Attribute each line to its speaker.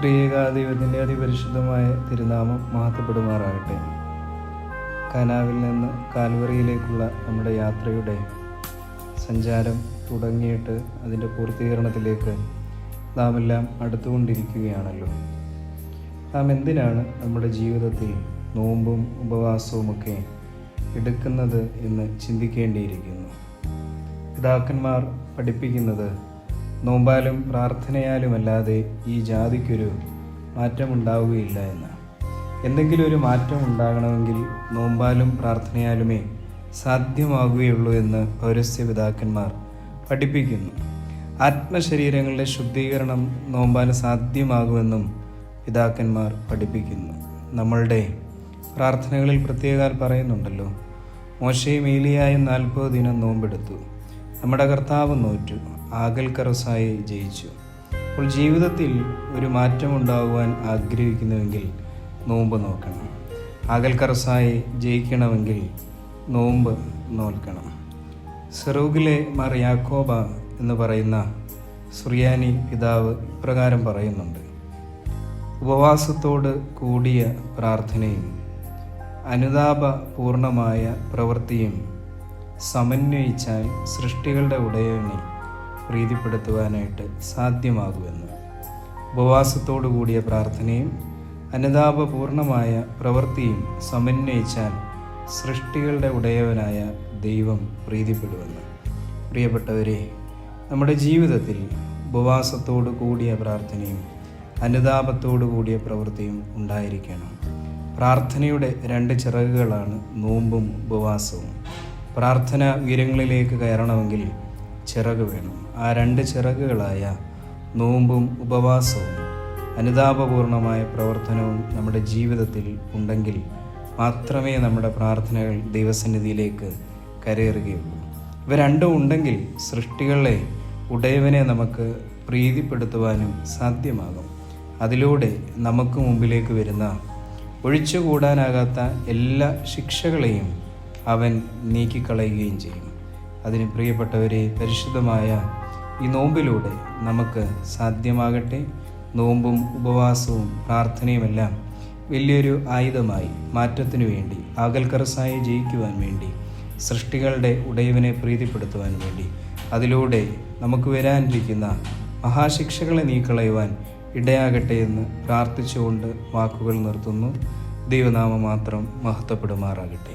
Speaker 1: ത്രിയേകാദൈവത്തിൻ്റെ അതിപരിശുദ്ധമായ തിരുനാമം മഹത്വപ്പെടുമാറാകട്ടെ. കാനാവിൽ നിന്ന് കാൽവറിയിലേക്കുള്ള നമ്മുടെ യാത്രയുടെ സഞ്ചാരം തുടങ്ങിയിട്ട് അതിൻ്റെ പൂർത്തീകരണത്തിലേക്ക് നാം എല്ലാം അടുത്തുകൊണ്ടിരിക്കുകയാണല്ലോ. നാം എന്തിനാണ് നമ്മുടെ ജീവിതത്തിൽ നോമ്പും ഉപവാസവുമൊക്കെ എടുക്കുന്നത് എന്ന് ചിന്തിക്കേണ്ടിയിരിക്കുന്നു. പിതാക്കന്മാർ പഠിപ്പിക്കുന്നത് നോമ്പാലും പ്രാർത്ഥനയാലുമല്ലാതെ ഈ ജാതിക്കൊരു മാറ്റമുണ്ടാവുകയില്ല എന്ന്. എന്തെങ്കിലും ഒരു മാറ്റം ഉണ്ടാകണമെങ്കിൽ നോമ്പാലും പ്രാർത്ഥനയാലുമേ സാധ്യമാകുകയുള്ളൂ എന്ന് പൗരസ്ത്യ പിതാക്കന്മാർ പഠിപ്പിക്കുന്നു. ആത്മശരീരങ്ങളുടെ ശുദ്ധീകരണം നോമ്പാൽ സാധ്യമാകുമെന്നും പിതാക്കന്മാർ പഠിപ്പിക്കുന്നു. നമ്മളുടെ പ്രാർത്ഥനകളിൽ പ്രത്യേകം പറയുന്നുണ്ടല്ലോ, മോശയും ഏലിയായും 40 ദിനം നോമ്പെടുത്തു, നമ്മുടെ കർത്താവ് നോറ്റു, ആകൽ കറസായി ജയിച്ചു. അപ്പോൾ ജീവിതത്തിൽ ഒരു മാറ്റമുണ്ടാകുവാൻ ആഗ്രഹിക്കുന്നുവെങ്കിൽ നോമ്പ് നോക്കണം. ആകൽ കറസായി ജയിക്കണമെങ്കിൽ നോമ്പ് നോൽക്കണം. സെറൂഗിലെ മാർ യാക്കോബ എന്ന് പറയുന്ന സുറിയാനി പിതാവ് ഇപ്രകാരം പറയുന്നുണ്ട്: ഉപവാസത്തോട് കൂടിയ പ്രാർത്ഥനയും അനുതാപപൂർണമായ പ്രവൃത്തിയും സമന്വയിച്ചാൽ സൃഷ്ടികളുടെ ഉടയവനെ പ്രീതിപ്പെടുത്തുവാനായിട്ട് സാധ്യമാകുമെന്ന്. ഉപവാസത്തോടു കൂടിയ പ്രാർത്ഥനയും അനുതാപപൂർണമായ പ്രവൃത്തിയും സമന്വയിച്ചാൽ സൃഷ്ടികളുടെ ഉടയവനായ ദൈവം പ്രീതിപ്പെടുമെന്ന്. പ്രിയപ്പെട്ടവരെ, നമ്മുടെ ജീവിതത്തിൽ ഉപവാസത്തോടു കൂടിയ പ്രാർത്ഥനയും അനുതാപത്തോടു കൂടിയ പ്രവൃത്തിയും ഉണ്ടായിരിക്കണം. പ്രാർത്ഥനയുടെ 2 ചിറകുകളാണ് നോമ്പും ഉപവാസവും. പ്രാർത്ഥന ഉയരങ്ങളിലേക്ക് കയറണമെങ്കിൽ ചിറക് വേണം. ആ 2 ചിറകുകളായ നോമ്പും ഉപവാസവും അനുതാപപൂർണമായ പ്രവർത്തനവും നമ്മുടെ ജീവിതത്തിൽ ഉണ്ടെങ്കിൽ മാത്രമേ നമ്മുടെ പ്രാർത്ഥനകൾ ദൈവസന്നിധിയിലേക്ക് കരയേറുകയുള്ളൂ. ഇവ 2 ഉണ്ടെങ്കിൽ സൃഷ്ടികളെ ഉടയവനെ നമുക്ക് പ്രീതിപ്പെടുത്തുവാനും സാധ്യമാകും. അതിലൂടെ നമുക്ക് മുമ്പിലേക്ക് വരുന്ന ഒഴിച്ചുകൂടാനാകാത്ത എല്ലാ ശിക്ഷകളെയും അവൻ നീക്കിക്കളയുകയും ചെയ്യും. അതിന് പ്രിയപ്പെട്ടവരെ, പരിശുദ്ധമായ ഈ നോമ്പിലൂടെ നമുക്ക് സാധ്യമാകട്ടെ. നോമ്പും ഉപവാസവും പ്രാർത്ഥനയുമെല്ലാം വലിയൊരു ആയുധമായി മാറ്റത്തിനു വേണ്ടി, ആകൽക്കറസായി ജയിക്കുവാൻ വേണ്ടി, സൃഷ്ടികളുടെ ഉടയവനെ പ്രീതിപ്പെടുത്തുവാൻ വേണ്ടി, അതിലൂടെ നമുക്ക് വരാനിരിക്കുന്ന മഹാശിക്ഷകളെ നീക്കളയുവാൻ ഇടയാകട്ടെ എന്ന് പ്രാർത്ഥിച്ചുകൊണ്ട് വാക്കുകൾ നിർത്തുന്നു. ദൈവനാമം മാത്രം മഹത്വപ്പെടുമാറാകട്ടെ.